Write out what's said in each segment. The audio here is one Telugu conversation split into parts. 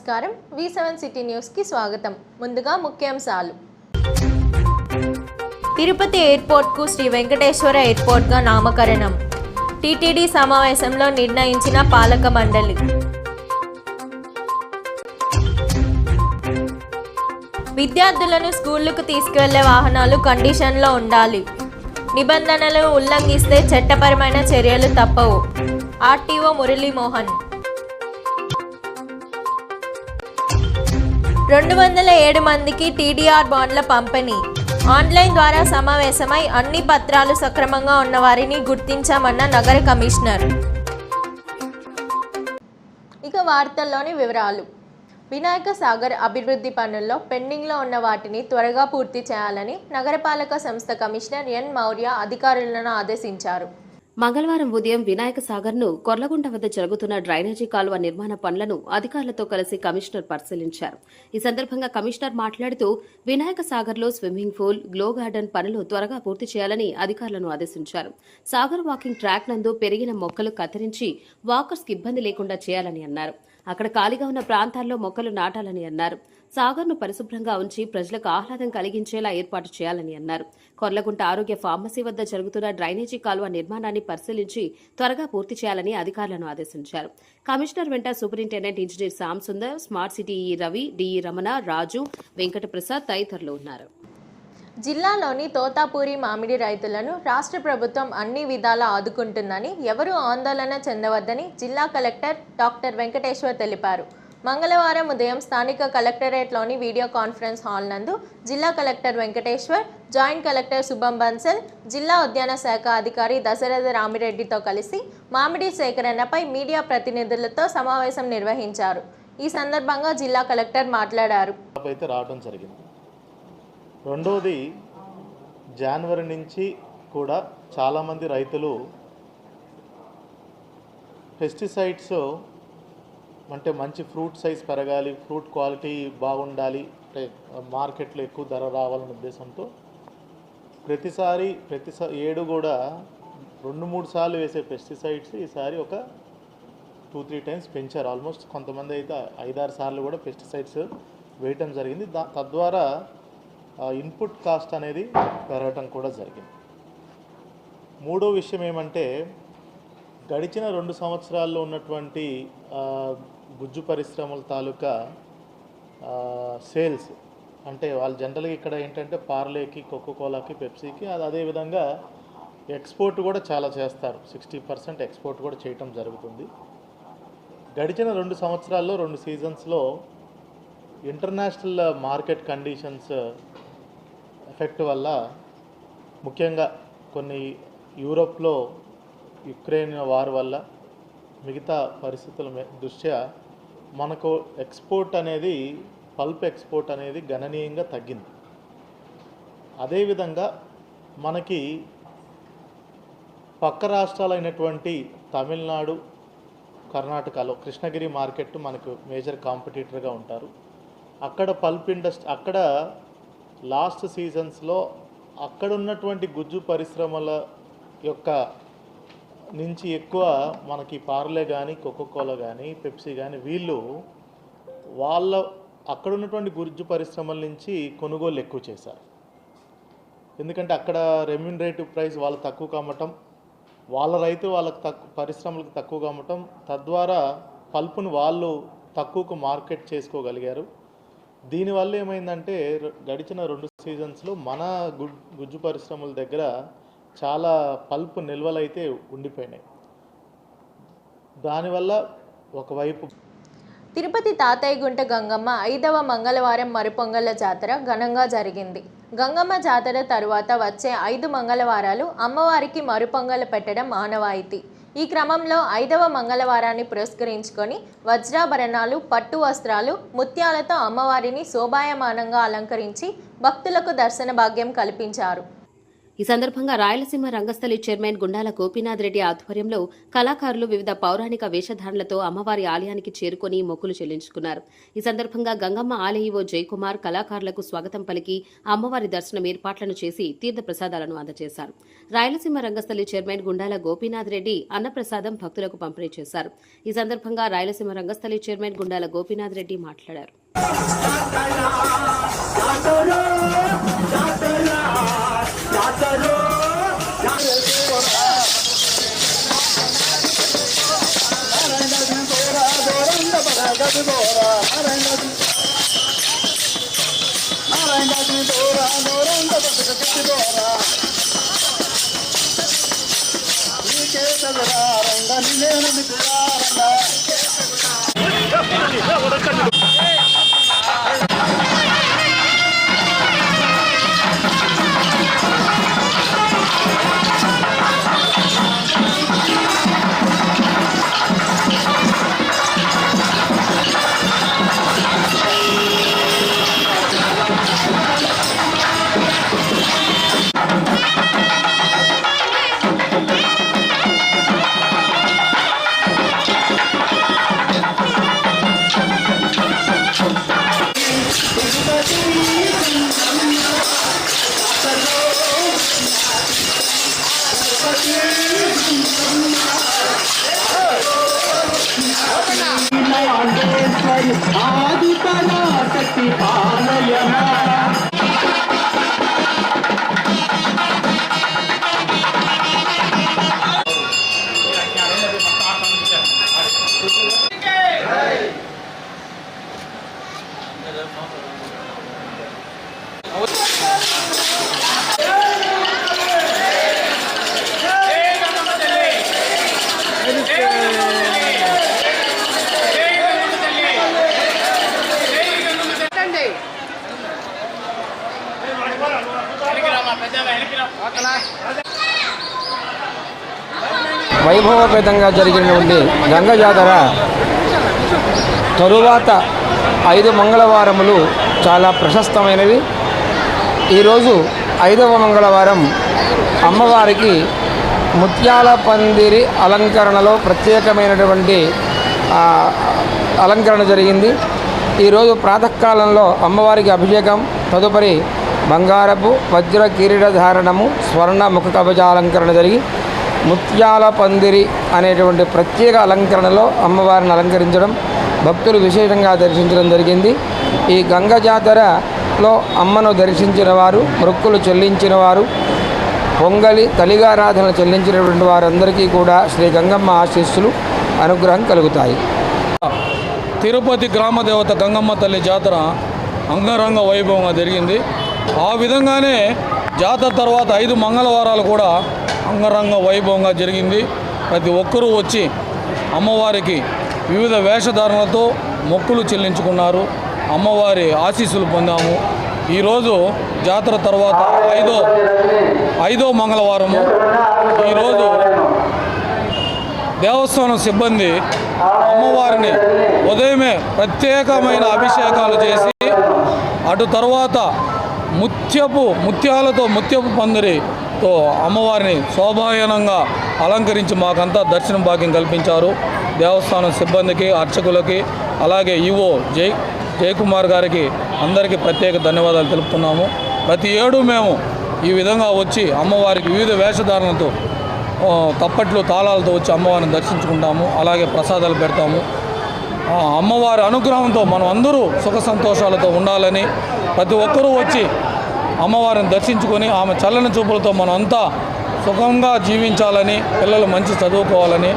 నమస్కారం. V7 సిటీ న్యూస్కి స్వాగతం. ముందుగా ముఖ్యాంశాలు. తిరుపతి ఎయిర్పోర్ట్కు శ్రీ వెంకటేశ్వర ఎయిర్పోర్ట్గా నామకరణం. టీటీడీ సమావేశంలో నిర్ణయించిన పాలక మండలి. విద్యార్థులను స్కూళ్లకు తీసుకువెళ్లే వాహనాలు కండిషన్లో ఉండాలి. నిబంధనలను ఉల్లంఘిస్తే చట్టపరమైన చర్యలు తప్పవు. ఆర్టీఓ మురళీమోహన్. 207 మందికి టీడీఆర్ బాండ్ల పంపిణీ. ఆన్లైన్ ద్వారా సమావేశమై అన్ని పత్రాలు సక్రమంగా ఉన్నవారిని గుర్తించామన్న నగర కమిషనర్. ఇక వార్తల్లోని వివరాలు. వినాయక సాగర్ అభివృద్ధి పనుల్లో పెండింగ్లో ఉన్న వాటిని త్వరగా పూర్తి చేయాలని నగరపాలక సంస్థ కమిషనర్ ఎన్ మౌర్య అధికారులను ఆదేశించారు. మంగళవారం ఉదయం వినాయక సాగర్ను కొర్లగుంట వద్ద జరుగుతున్న డ్రైనేజీ కాలువ నిర్మాణ పనులను అధికారులతో కలిసి కమిషనర్ పరిశీలించారు. ఈ సందర్భంగా కమిషనర్ మాట్లాడుతూ వినాయక సాగర్లో స్విమ్మింగ్ పూల్, గ్లో గార్డెన్ పనులు త్వరగా పూర్తి చేయాలని అధికారులను ఆదేశించారు. సాగర్ వాకింగ్ ట్రాక్ నందు పెరిగిన మొక్కలు కత్తిరించి వాకర్స్కి ఇబ్బంది లేకుండా చేయాలని అన్నారు. అక్కడ ఖాళీగా ఉన్న ప్రాంతాల్లో మొక్కలు నాటాలని అన్నారు. సాగర్ను పరిశుభ్రంగా ఉంచి ప్రజలకు ఆహ్లాదం కలిగించేలా ఏర్పాటు చేయాలని అన్నారు. కొర్లగుంట ఆరోగ్య ఫార్మసీ వద్ద జరుగుతున్న డ్రైనేజీ కాలువ నిర్మాణాన్ని పరిశీలించి త్వరగా పూర్తి చేయాలని అధికారులను ఆదేశించారు. కమిషనర్ వెంట superintendent engineer Shyam Sundar, smart city ఈ రవి, డిఈ రమణ, రాజు, వెంకటప్రసాద్ తదితరులు ఉన్నారు. జిల్లాలోని తోతాపూరి మామిడి రైతులను రాష్ట్ర ప్రభుత్వం అన్ని విధాలా ఆదుకుంటుందని, ఎవరూ ఆందోళన చెందవద్దని జిల్లా కలెక్టర్ డాక్టర్ వెంకటేశ్వర్ తెలిపారు. మంగళవారం ఉదయం స్థానిక కలెక్టరేట్లోని వీడియో కాన్ఫరెన్స్ హాల్ నందు జిల్లా కలెక్టర్ వెంకటేశ్వర్, జాయింట్ కలెక్టర్ శుభం బన్సల్, జిల్లా ఉద్యాన శాఖ అధికారి దశరథ రామిరెడ్డితో కలిసి మామిడి సేకరణపై మీడియా ప్రతినిధులతో సమావేశం నిర్వహించారు. ఈ సందర్భంగా జిల్లా కలెక్టర్ మాట్లాడారు. రెండోది, జనవరి నుంచి కూడా చాలామంది రైతులు పెస్టిసైడ్స్ అంటే మంచి ఫ్రూట్ సైజ్ పెరగాలి, ఫ్రూట్ క్వాలిటీ బాగుండాలి, అంటే మార్కెట్లో ఎక్కువ ధర రావాలనే ఉద్దేశంతో ప్రతి ఏడు కూడా 2-3 సార్లు వేసే పెస్టిసైడ్స్ ఈసారి ఒక 2-3 టైమ్స్ పెంచారు. ఆల్మోస్ట్ కొంతమంది అయితే 5-6 సార్లు కూడా పెస్టిసైడ్స్ వేయటం జరిగింది. తద్వారా ఇన్పుట్ కాస్ట్ అనేది పెరగటం కూడా జరిగింది. మూడో విషయం ఏమంటే, గడిచిన 2 సంవత్సరాల్లో ఉన్నటువంటి గుజ్జు పరిశ్రమల తాలూకా సేల్స్, అంటే వాళ్ళు జనరల్గా ఇక్కడ ఏంటంటే పార్లేకి, కోకోకోలాకి, పెప్సీకి, అదేవిధంగా ఎక్స్పోర్ట్ కూడా చాలా చేస్తారు. 60% ఎక్స్పోర్ట్ కూడా చేయటం జరుగుతుంది. గడిచిన 2 సంవత్సరాల్లో 2 సీజన్స్లో ఇంటర్నేషనల్ మార్కెట్ కండిషన్స్ ఎఫెక్ట్ వల్ల, ముఖ్యంగా కొన్ని యూరోప్లో యుక్రెయిన్ వార్ వల్ల, మిగతా పరిస్థితుల దృష్ట్యా మనకు ఎక్స్పోర్ట్ అనేది, పల్ప్ ఎక్స్పోర్ట్ అనేది గణనీయంగా తగ్గింది. అదేవిధంగా మనకి పక్క రాష్ట్రాలైనటువంటి తమిళనాడు, కర్ణాటకలో కృష్ణగిరి మార్కెట్ మనకు మేజర్ కాంపిటీటర్గా ఉంటారు. అక్కడ పల్ప్ ఇండస్ట్రీ, అక్కడ లాస్ట్ సీజన్స్లో అక్కడ ఉన్నటువంటి గుజ్జు పరిశ్రమల యొక్క నుంచి ఎక్కువ మనకి పార్లే కానీ, కోకోకోలా కానీ, పెప్సీ కానీ, వీళ్ళు అక్కడ ఉన్నటువంటి గుజ్జు పరిశ్రమల నుంచి కొనుగోలు ఎక్కువ చేశారు. ఎందుకంటే అక్కడ రెమ్యూనరేటివ్ ప్రైస్ వాళ్ళు తక్కువ అమ్మటం, వాళ్ళ రైతు వాళ్ళకి పరిశ్రమలకు తక్కువగా అమ్మటం, తద్వారా పల్పును వాళ్ళు తక్కువకు మార్కెట్ చేసుకోగలిగారు. దీనివల్ల ఏమైందంటే, గడిచిన 2 సీజన్స్లో మన గుజ్జు పరిశ్రమల దగ్గర చాలా పల్ప్ నిల్వలైతే ఉండిపోయినాయి. దానివల్ల ఒకవైపు తిరుపతి తాతయ్యగుంట గంగమ్మ 5వ మంగళవారం మరుపొంగళ్ళ జాతర ఘనంగా జరిగింది. గంగమ్మ జాతర తరువాత వచ్చే 5 మంగళవారాలు అమ్మవారికి మరుపొంగలు పెట్టడం ఆనవాయితీ. ఈ క్రమంలో 5వ మంగళవారాన్ని పురస్కరించుకొని వజ్రాభరణాలు, పట్టు వస్త్రాలు, ముత్యాలతో అమ్మవారిని శోభాయమానంగా అలంకరించి భక్తులకు దర్శన భాగ్యం కల్పించారు. ఈ సందర్భంగా రాయలసీమ రంగస్థలి చైర్మన్ గుండాల గోపీనాథ్ రెడ్డి ఆధ్వర్యంలో కళాకారులు వివిధ పౌరాణిక వేషధారణలతో అమ్మవారి ఆలయానికి చేరుకుని మొక్కులు చెల్లించుకున్నారు. ఈ సందర్భంగా గంగమ్మ ఆలయో జయకుమార్ కళాకారులకు స్వాగతం పలికి అమ్మవారి దర్శనం ఏర్పాట్లను చేసి తీర్థ ప్రసాదాలను అందజేశారు. రాయలసీమ రంగస్థలి చైర్మన్ గుండాల గోపీనాథ్ రెడ్డి అన్నప్రసాదం భక్తులకు పంపిణీ చేశారు. ఈ సందర్భంగా రాయలసీమ రంగస్థలి చైర్మన్ గుండాల గోపీనాథ్ రెడ్డి మాట్లాడారు. వైభవపేతంగా జరిగినటువంటి గంగ జాతర తరువాత 5 మంగళవారములు చాలా ప్రశస్తమైనవి. ఈరోజు 5వ మంగళవారం అమ్మవారికి ముత్యాల పందిరి అలంకరణలో ప్రత్యేకమైనటువంటి అలంకరణ జరిగింది. ఈరోజు ప్రాతకాలంలో అమ్మవారికి అభిషేకం, తదుపరి బంగారపు వజ్ర కిరీట ధారణము, స్వర్ణ ముఖ కవచాలంకరణ జరిగి ముత్యాల పందిరి అనేటువంటి ప్రత్యేక అలంకరణలో అమ్మవారిని అలంకరించడం, భక్తులు విశేషంగా దర్శించడం జరిగింది. ఈ గంగ జాతరలో అమ్మను దర్శించిన వారు, మొక్కులు చెల్లించిన వారు, పొంగలి తలిగారాధన చెల్లించినటువంటి వారందరికీ కూడా శ్రీ గంగమ్మ ఆశీస్సులు అనుగ్రహం కలుగుతాయి. తిరుపతి గ్రామదేవత గంగమ్మ తల్లి జాతర అంగరంగ వైభవంగా జరిగింది. ఆ విధంగానే జాతర తర్వాత 5 మంగళవారాలు కూడా అంగరంగ వైభవంగా జరిగింది. ప్రతి ఒక్కరూ వచ్చి అమ్మవారికి వివిధ వేషధారణలతో మొక్కులు చెల్లించుకున్నారు. అమ్మవారి ఆశీస్సులు పొందాము. ఈరోజు జాతర తర్వాత ఐదో మంగళవారము. ఈరోజు దేవస్థానం సిబ్బంది అమ్మవారిని ఉదయమే ప్రత్యేకమైన అభిషేకాలు చేసి అటు తర్వాత ముత్యపు పందిరితో అమ్మవారిని శోభాయనంగా అలంకరించి మాకంతా దర్శనం భాగ్యం కల్పించారు. దేవస్థానం సిబ్బందికి, అర్చకులకి, అలాగే ఈవో జయకుమార్ గారికి అందరికీ ప్రత్యేక ధన్యవాదాలు తెలుపుతున్నాము. ప్రతి ఏడు మేము ఈ విధంగా వచ్చి అమ్మవారికి వివిధ వేషధారణలతో తప్పట్లు తాళాలతో వచ్చి అమ్మవారిని దర్శించుకుంటాము. అలాగే ప్రసాదాలు పెడతాము. అమ్మవారి అనుగ్రహంతో మనం అందరూ సుఖ సంతోషాలతో ఉండాలని, ప్రతి ఒక్కరూ వచ్చి అమ్మవారిని దర్శించుకొని ఆమె చల్లని చూపులతో మనం అంతా సుఖంగా జీవించాలని, పిల్లలు మంచి చదువుకోవాలని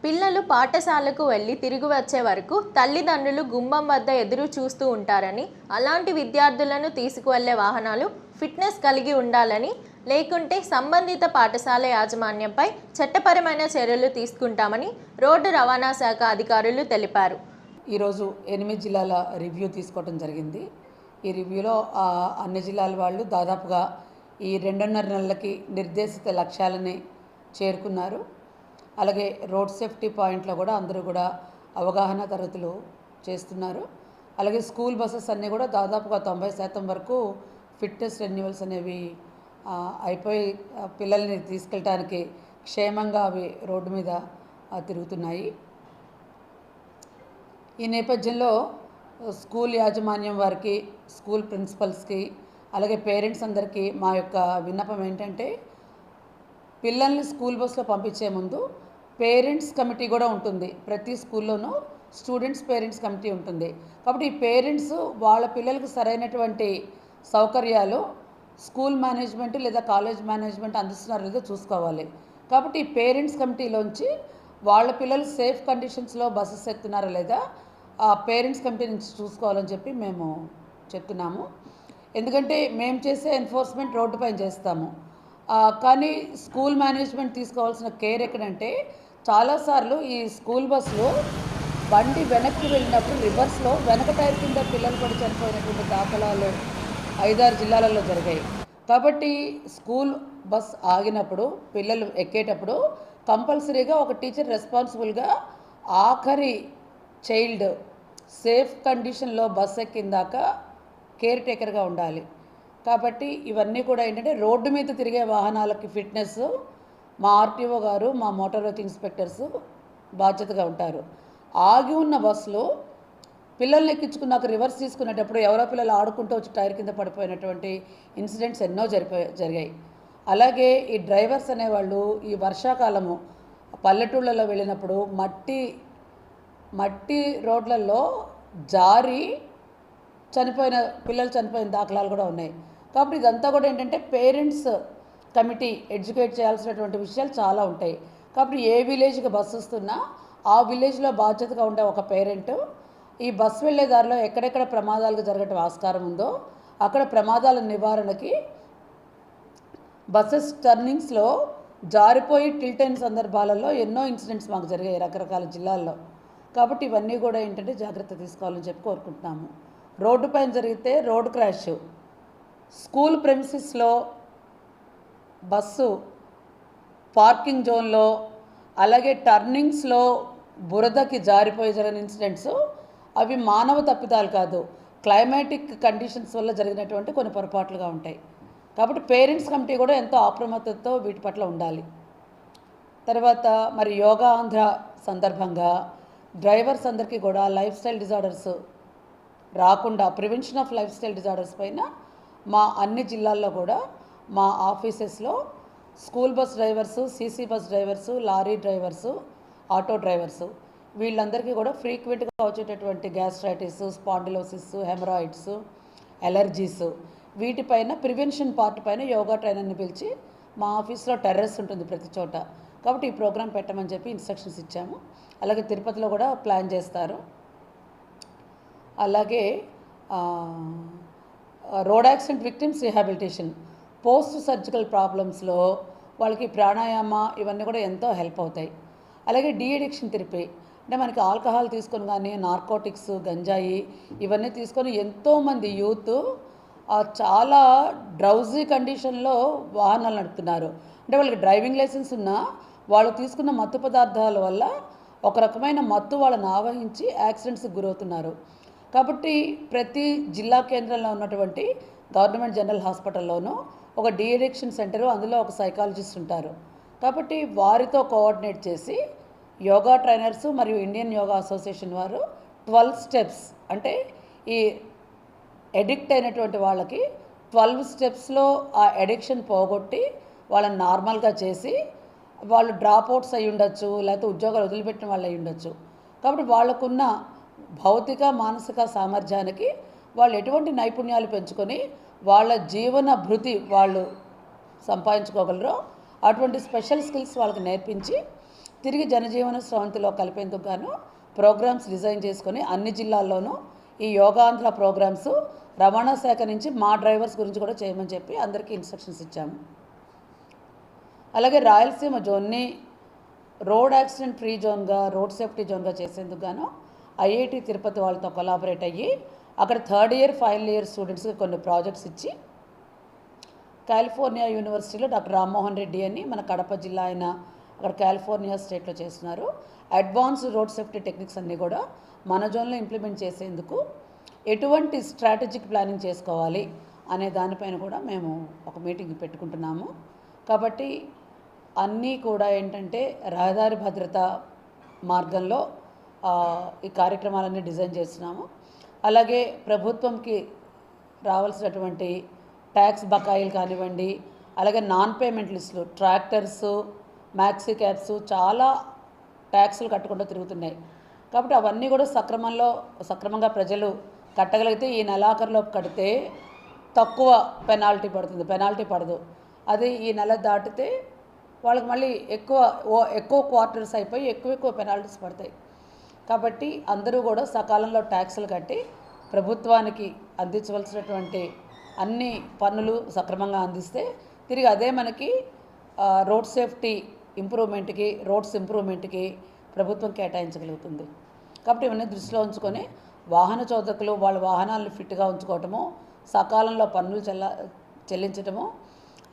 పిల్లలు పాఠశాలకు వెళ్ళి తిరిగి వచ్చే వరకు తల్లిదండ్రులు గుమ్మం వద్ద ఎదురు చూస్తూ ఉంటారని, అలాంటి విద్యార్థులను తీసుకువెళ్లే వాహనాలు ఫిట్నెస్ కలిగి ఉండాలని, లేకుంటే సంబంధిత పాఠశాల యాజమాన్యంపై చట్టపరమైన చర్యలు తీసుకుంటామని రోడ్డు రవాణా శాఖ అధికారులు తెలిపారు. ఈరోజు 8 జిల్లాల రివ్యూ తీసుకోవడం జరిగింది. ఈ రివ్యూలో అన్ని జిల్లాల వాళ్ళు దాదాపుగా ఈ 2.5 నెలలకి నిర్దేశిత లక్ష్యాలని చేరుకున్నారు. అలాగే రోడ్ సేఫ్టీ పాయింట్లో కూడా అందరూ కూడా అవగాహన తరగతులు చేస్తున్నారు. అలాగే స్కూల్ బస్సెస్ అన్నీ కూడా దాదాపుగా 90% వరకు ఫిట్నెస్ రెన్యువల్స్ అనేవి అయిపోయి పిల్లల్ని తీసుకెళ్ళటానికి క్షేమంగా అవి రోడ్డు మీద తిరుగుతున్నాయి. ఈ నేపథ్యంలో స్కూల్ యాజమాన్యం వారికి, స్కూల్ ప్రిన్సిపల్స్కి, అలాగే పేరెంట్స్ అందరికీ మా యొక్క విన్నపం ఏంటంటే, పిల్లల్ని స్కూల్ బస్సులో పంపించే ముందు పేరెంట్స్ కమిటీ కూడా ఉంటుంది. ప్రతి స్కూల్లోనూ స్టూడెంట్స్ పేరెంట్స్ కమిటీ ఉంటుంది. కాబట్టి ఈ పేరెంట్స్ వాళ్ళ పిల్లలకు సరైనటువంటి సౌకర్యాలు స్కూల్ మేనేజ్మెంట్ లేదా కాలేజ్ మేనేజ్మెంట్ అందిస్తున్నారో లేదో చూసుకోవాలి. కాబట్టి ఈ పేరెంట్స్ కమిటీలోంచి వాళ్ళ పిల్లలు సేఫ్ కండిషన్స్లో బస్సెస్ ఎక్కుతున్నారా లేదా ఆ పేరెంట్స్ కమిటీ నుంచి చూసుకోవాలని చెప్పి మేము చెప్తున్నాము. ఎందుకంటే మేము చేసే ఎన్ఫోర్స్మెంట్ రోడ్డు పైన చేస్తాము, కానీ స్కూల్ మేనేజ్మెంట్ తీసుకోవాల్సిన కేర్ ఎక్కడంటే, చాలాసార్లు ఈ స్కూల్ బస్సులో బండి వెనక్కి వెళ్ళినప్పుడు రివర్స్లో వెనక టైర్ కింద పిల్లలు పడి చనిపోయినటువంటి దాఖలాలు 5-6 జిల్లాలలో జరిగాయి. కాబట్టి స్కూల్ బస్ ఆగినప్పుడు పిల్లలు ఎక్కేటప్పుడు కంపల్సరీగా ఒక టీచర్ రెస్పాన్సిబుల్గా ఆఖరి చైల్డ్ సేఫ్ కండిషన్లో బస్ ఎక్కిందాక కేర్ టేకర్గా ఉండాలి. కాబట్టి ఇవన్నీ కూడా ఏంటంటే, రోడ్డు మీద తిరిగే వాహనాలకి ఫిట్నెస్ మా ఆర్టీఓ గారు, మా మోటార్ వెహికల్ ఇన్స్పెక్టర్స్ బాధ్యతగా ఉంటారు. ఆగి ఉన్న బస్సులో పిల్లల్ని ఎక్కించుకున్నాక రివర్స్ తీసుకునేటప్పుడు ఎవరో పిల్లలు ఆడుకుంటూ వచ్చి టైర్ కింద పడిపోయినటువంటి ఇన్సిడెంట్స్ ఎన్నో జరిగాయి. అలాగే ఈ డ్రైవర్స్ అనేవాళ్ళు ఈ వర్షాకాలము పల్లెటూళ్ళలో వెళ్ళినప్పుడు మట్టి రోడ్లలో జారి పిల్లలు చనిపోయిన దాఖలాలు కూడా ఉన్నాయి. కాబట్టి ఇదంతా కూడా ఏంటంటే పేరెంట్స్ కమిటీ ఎడ్యుకేట్ చేయాల్సినటువంటి విషయాలు చాలా ఉంటాయి. కాబట్టి ఏ విలేజ్కి బస్సు వస్తున్నా ఆ విలేజ్లో బాధ్యతగా ఉండే ఒక పేరెంట్ ఈ బస్సు వెళ్ళే దారిలో ఎక్కడెక్కడ ప్రమాదాలకు జరగటం ఆస్కారం ఉందో అక్కడ ప్రమాదాల నివారణకి బస్సెస్ టర్నింగ్స్లో జారిపోయి టిల్ట్ అయిన సందర్భాలలో ఎన్నో ఇన్సిడెంట్స్ మాకు జరిగాయి రకరకాల జిల్లాల్లో. కాబట్టి ఇవన్నీ కూడా ఏంటంటే జాగ్రత్త తీసుకోవాలని చెప్పి కోరుకుంటున్నాము. రోడ్డు పైన జరిగితే రోడ్ క్రాష్, స్కూల్ ప్రెమిసెస్లో బస్సు పార్కింగ్ జోన్లో, అలాగే టర్నింగ్స్లో బురదకి జారిపోయి జరిగిన ఇన్సిడెంట్స్ అవి మానవ తప్పిదాలు కాదు, క్లైమాటిక్ కండిషన్స్ వల్ల జరిగినటువంటి కొన్ని పొరపాట్లుగా ఉంటాయి. కాబట్టి పేరెంట్స్ కమిటీ కూడా ఎంతో అప్రమత్తతో వీటి పట్ల ఉండాలి. తర్వాత మరి యోగా ఆంధ్ర సందర్భంగా డ్రైవర్స్ అందరికీ కూడా లైఫ్ స్టైల్ డిజార్డర్స్ రాకుండా prevention of life style disorders పైన మా అన్ని జిల్లాల్లో కూడా మా ఆఫీసెస్లో school bus drivers, CC bus drivers, lorry drivers, auto drivers వీళ్ళందరికీ కూడా ఫ్రీక్వెంట్గా వచ్చేటటువంటి గ్యాస్ట్రైటిస్, స్పాండిలోసిస్, హెమరాయిడ్స్, ఎలర్జీస్ వీటిపైన ప్రివెన్షన్ పార్ట్ పైన యోగా ట్రైనర్ని పిలిచి మా ఆఫీస్లో టెర్రస్ ఉంటుంది ప్రతి చోట. కాబట్టి ఈ ప్రోగ్రాం పెట్టమని చెప్పి ఇన్స్ట్రక్షన్స్ ఇచ్చాము. అలాగే తిరుపతిలో కూడా ప్లాన్ చేస్తారు. అలాగే road accident victims rehabilitation, post surgical ప్రాబ్లమ్స్లో వాళ్ళకి ప్రాణాయామ ఇవన్నీ కూడా ఎంతో హెల్ప్ అవుతాయి. అలాగే డీ అడిక్షన్ థెరపీ అంటే మనకి ఆల్కహాల్ తీసుకొని కానీ నార్కోటిక్స్, గంజాయి ఇవన్నీ తీసుకొని ఎంతోమంది యూత్ చాలా డ్రౌజీ కండిషన్లో వాహనాలు నడుపుతున్నారు. అంటే వాళ్ళకి డ్రైవింగ్ లైసెన్స్ ఉన్నా వాళ్ళు తీసుకున్న మత్తు పదార్థాల వల్ల ఒక రకమైన మత్తు వాళ్ళని ఆవహించి యాక్సిడెంట్స్కి గురవుతున్నారు. కాబట్టి ప్రతి జిల్లా కేంద్రంలో ఉన్నటువంటి గవర్నమెంట్ జనరల్ హాస్పిటల్లోనూ ఒక డీ అడిక్షన్ సెంటరు, అందులో ఒక సైకాలజిస్ట్ ఉంటారు. కాబట్టి వారితో కోఆర్డినేట్ చేసి యోగా ట్రైనర్స్ మరియు ఇండియన్ యోగా అసోసియేషన్ వారు 12 స్టెప్స్ అంటే ఈ ఎడిక్ట్ అయినటువంటి వాళ్ళకి 12 స్టెప్స్లో ఆ ఎడిక్షన్ పోగొట్టి వాళ్ళని నార్మల్గా చేసి, వాళ్ళు డ్రాప్ అవుట్స్ అయి ఉండొచ్చు, లేకపోతే ఉద్యోగాలు వదిలిపెట్టిన వాళ్ళు అయి ఉండొచ్చు. కాబట్టి వాళ్ళకున్న భౌతిక మానసిక సామర్థ్యానికి వాళ్ళు ఎటువంటి నైపుణ్యాలు పెంచుకొని వాళ్ళ జీవన భృతి వాళ్ళు సంపాదించుకోగలరో అటువంటి స్పెషల్ స్కిల్స్ వాళ్ళకి నేర్పించి తిరిగి జనజీవన స్రవంతిలో కలిపేందుకు గాను ప్రోగ్రామ్స్ డిజైన్ చేసుకొని అన్ని జిల్లాల్లోనూ ఈ యోగాంధ్ర ప్రోగ్రామ్స్ రవాణా శాఖ నుంచి మా డ్రైవర్స్ గురించి కూడా చేయమని చెప్పి అందరికీ ఇన్స్ట్రక్షన్స్ ఇచ్చాము. అలాగే రాయలసీమ జోన్ని రోడ్ యాక్సిడెంట్ ఫ్రీ జోన్గా, రోడ్ సేఫ్టీ జోన్గా చేసేందుకు గాను ఐఐటి తిరుపతి వాళ్ళతో కొలాబరేట్ అయ్యి అక్కడ 3rd ఇయర్, ఫైనల్ ఇయర్ స్టూడెంట్స్కి కొన్ని ప్రాజెక్ట్స్ ఇచ్చి, కాలిఫోర్నియా యూనివర్సిటీలో డాక్టర్ రామ్మోహన్ రెడ్డి అని మన కడప జిల్లా ఆయన అక్కడ కాలిఫోర్నియా స్టేట్లో చేస్తున్నారు. అడ్వాన్స్డ్ రోడ్ సేఫ్టీ టెక్నిక్స్ అన్నీ కూడా మన జోన్లో ఇంప్లిమెంట్ చేసేందుకు ఎటువంటి స్ట్రాటజిక్ ప్లానింగ్ చేసుకోవాలి, అనే దానిపైన కూడా మేము ఒక మీటింగ్ పెట్టుకుంటున్నాము. కాబట్టి అన్నీ కూడా ఏంటంటే రహదారి భద్రత మార్గంలో ఈ కార్యక్రమాలన్నీ డిజైన్ చేస్తున్నాము. అలాగే ప్రభుత్వంకి రావాల్సినటువంటి ట్యాక్స్ బకాయిలు కానివ్వండి, అలాగే నాన్ పేమెంట్ లిస్టులు, ట్రాక్టర్సు, మ్యాక్సీ క్యాబ్స్ చాలా ట్యాక్సులు కట్టకుండా తిరుగుతున్నాయి. కాబట్టి అవన్నీ కూడా సక్రమంగా ప్రజలు కట్టగలిగితే ఈ నెలాఖరులోపు కడితే తక్కువ పెనాల్టీ పడదు. అది ఈ నెల దాటితే వాళ్ళకి మళ్ళీ ఎక్కువ క్వార్టర్స్ అయిపోయి ఎక్కువ పెనాల్టీస్ పడతాయి. కాబట్టి అందరూ కూడా సకాలంలో ట్యాక్సులు కట్టి ప్రభుత్వానికి అందించవలసినటువంటి అన్ని పన్నులు సక్రమంగా అందిస్తే తిరిగి అదే మనకి రోడ్స్ ఇంప్రూవ్మెంట్కి ప్రభుత్వం కేటాయించగలుగుతుంది. కాబట్టి ఇవన్నీ దృష్టిలో ఉంచుకొని వాహన చోదకులు వాళ్ళ వాహనాలను ఫిట్గా ఉంచుకోవటము, సకాలంలో పన్నులు చెల్లించటము,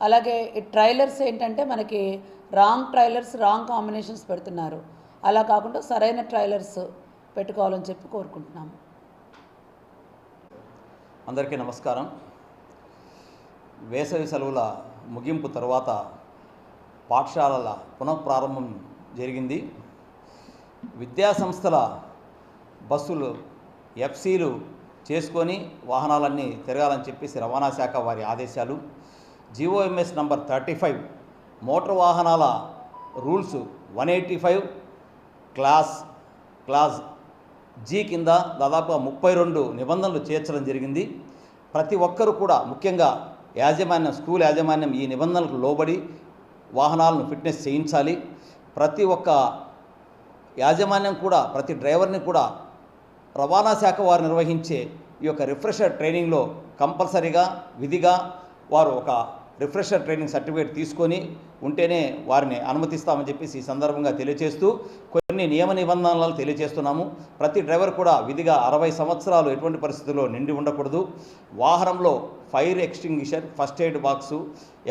అలాగే ఈ ట్రైలర్స్ ఏంటంటే మనకి రాంగ్ కాంబినేషన్స్ పెడుతున్నారు. అలా కాకుండా సరైన ట్రైలర్స్ పెట్టుకోవాలని చెప్పి కోరుకుంటున్నాము. అందరికీ నమస్కారం. వేసవి సెలవుల ముగింపు తర్వాత పాఠశాలల పునఃప్రారంభం జరిగింది. విద్యాసంస్థల బస్సులు ఎఫ్సీలు చేసుకొని వాహనాలన్నీ తిరగాలని చెప్పేసి రవాణా శాఖ వారి ఆదేశాలు. GOMS నంబర్ 35 మోటార్ వాహనాల రూల్స్ 185 క్లాస్ G కింద దాదాపుగా 32 నిబంధనలు చేర్చడం జరిగింది. ప్రతి ఒక్కరూ కూడా ముఖ్యంగా స్కూల్ యాజమాన్యం ఈ నిబంధనలకు లోబడి వాహనాలను ఫిట్నెస్ చేయించాలి. ప్రతి ఒక్క యాజమాన్యం కూడా ప్రతి డ్రైవర్ని కూడా రవాణా శాఖ వారు నిర్వహించే ఈ యొక్క రిఫ్రెషర్ ట్రైనింగ్లో కంపల్సరీగా విధిగా వారు ఒక రిఫ్రెషర్ ట్రైనింగ్ సర్టిఫికేట్ తీసుకొని ఉంటేనే వారిని అనుమతిస్తామని చెప్పేసి ఈ సందర్భంగా తెలియజేస్తూ కొన్ని నియమ నిబంధనలు తెలియజేస్తున్నాము. ప్రతి డ్రైవర్ కూడా విధిగా 60 సంవత్సరాలు ఎటువంటి పరిస్థితుల్లో నిండి ఉండకూడదు. వాహనంలో fire extinguisher, first aid box,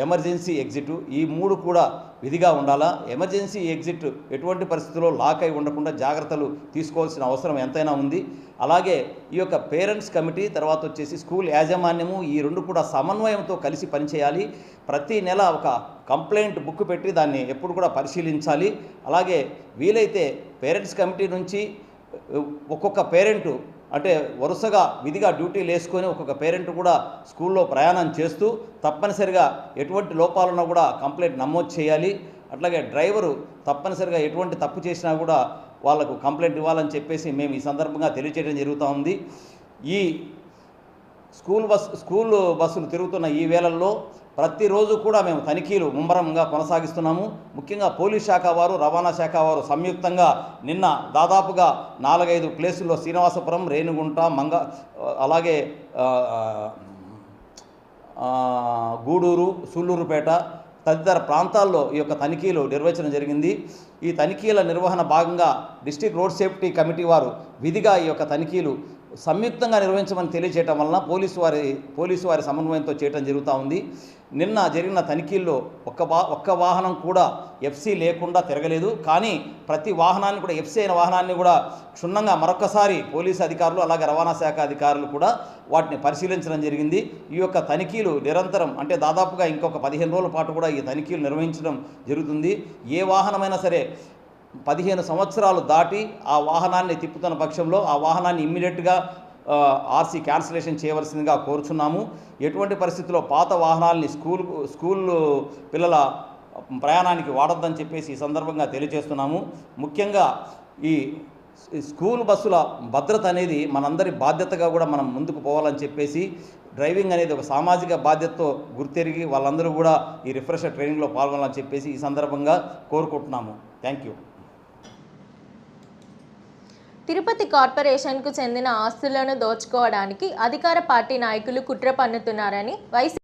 emergency exit ఈ 3 కూడా విధిగా ఉండాలా. ఎమర్జెన్సీ ఎగ్జిట్ ఎటువంటి పరిస్థితుల్లో లాక్ అయి ఉండకుండా జాగ్రత్తలు తీసుకోవాల్సిన అవసరం ఎంతైనా ఉంది. అలాగే ఈ యొక్క పేరెంట్స్ కమిటీ తర్వాత వచ్చేసి స్కూల్ యాజమాన్యము ఈ 2 కూడా సమన్వయంతో కలిసి పనిచేయాలి. ప్రతి నెల ఒక కంప్లైంట్ బుక్ పెట్టి దాన్ని ఎప్పుడు కూడా పరిశీలించాలి. అలాగే వీలైతే పేరెంట్స్ కమిటీ నుంచి ఒక్కొక్క పేరెంటు అంటే వరుసగా విధిగా డ్యూటీలు వేసుకొని ఒక్కొక్క పేరెంట్ కూడా స్కూల్లో ప్రయాణం చేస్తూ తప్పనిసరిగా ఎటువంటి లోపాలున్నా కూడా కంప్లైంట్ నమోదు చేయాలి. అట్లాగే డ్రైవరు తప్పనిసరిగా ఎటువంటి తప్పు చేసినా కూడా వాళ్ళకు కంప్లైంట్ ఇవ్వాలని చెప్పేసి మేము ఈ సందర్భంగా తెలియజేయడం జరుగుతూ ఉంది. ఈ స్కూల్ బస్సులు తిరుగుతున్న ఈ వేళల్లో ప్రతిరోజు కూడా మేము తనిఖీలు ముమ్మరంగా కొనసాగిస్తున్నాము. ముఖ్యంగా పోలీస్ శాఖ వారు, రవాణా శాఖ వారు సంయుక్తంగా నిన్న దాదాపుగా 4-5 ప్లేసుల్లో శ్రీనివాసపురం, రేణిగుంట, అలాగే గూడూరు, సూళ్ళూరుపేట తదితర ప్రాంతాల్లో ఈ యొక్క తనిఖీలు నిర్వహించడం జరిగింది. ఈ తనిఖీల నిర్వహణ భాగంగా డిస్ట్రిక్ట్ రోడ్ సేఫ్టీ కమిటీ వారు విధిగా ఈ యొక్క తనిఖీలు సంయుక్తంగా నిర్వహించమని తెలియజేయటం వలన పోలీసు వారి సమన్వయంతో చేయడం జరుగుతూ ఉంది. నిన్న జరిగిన తనిఖీల్లో ఒక్క వాహనం కూడా ఎఫ్సీ లేకుండా తిరగలేదు. కానీ ప్రతి వాహనాన్ని కూడా ఎఫ్సీ అయిన వాహనాన్ని కూడా క్షుణ్ణంగా మరొకసారి పోలీసు అధికారులు అలాగే రవాణా శాఖ అధికారులు కూడా వాటిని పరిశీలించడం జరిగింది. ఈ యొక్క తనిఖీలు నిరంతరం అంటే దాదాపుగా ఇంకొక 15 రోజుల పాటు కూడా ఈ తనిఖీలు నిర్వహించడం జరుగుతుంది. ఏ వాహనమైనా సరే 15 సంవత్సరాలు దాటి ఆ వాహనాన్ని తిప్పుతున్న పక్షంలో ఆ వాహనాన్ని ఇమ్మీడియట్గా ఆర్సీ క్యాన్సిలేషన్ చేయవలసిందిగా కోరుచున్నాము. ఎటువంటి పరిస్థితుల్లో పాత వాహనాలని స్కూల్ పిల్లల ప్రయాణానికి వాడొద్దని చెప్పేసి ఈ సందర్భంగా తెలియజేస్తున్నాము. ముఖ్యంగా ఈ స్కూల్ బస్సుల భద్రత అనేది మనందరి బాధ్యతగా కూడా మనం ముందుకు పోవాలని చెప్పేసి డ్రైవింగ్ అనేది ఒక సామాజిక బాధ్యతతో గుర్తెరిగి వాళ్ళందరూ కూడా ఈ రిఫ్రెషర్ ట్రైనింగ్లో పాల్గొనాలని చెప్పేసి ఈ సందర్భంగా కోరుకుంటున్నాము. Thank you. తిరుపతి కార్పొరేషన్కు చెందిన ఆస్తులను దోచుకోవడానికి అధికార పార్టీ నాయకులు కుట్ర పన్నుతున్నారని వైసీపీ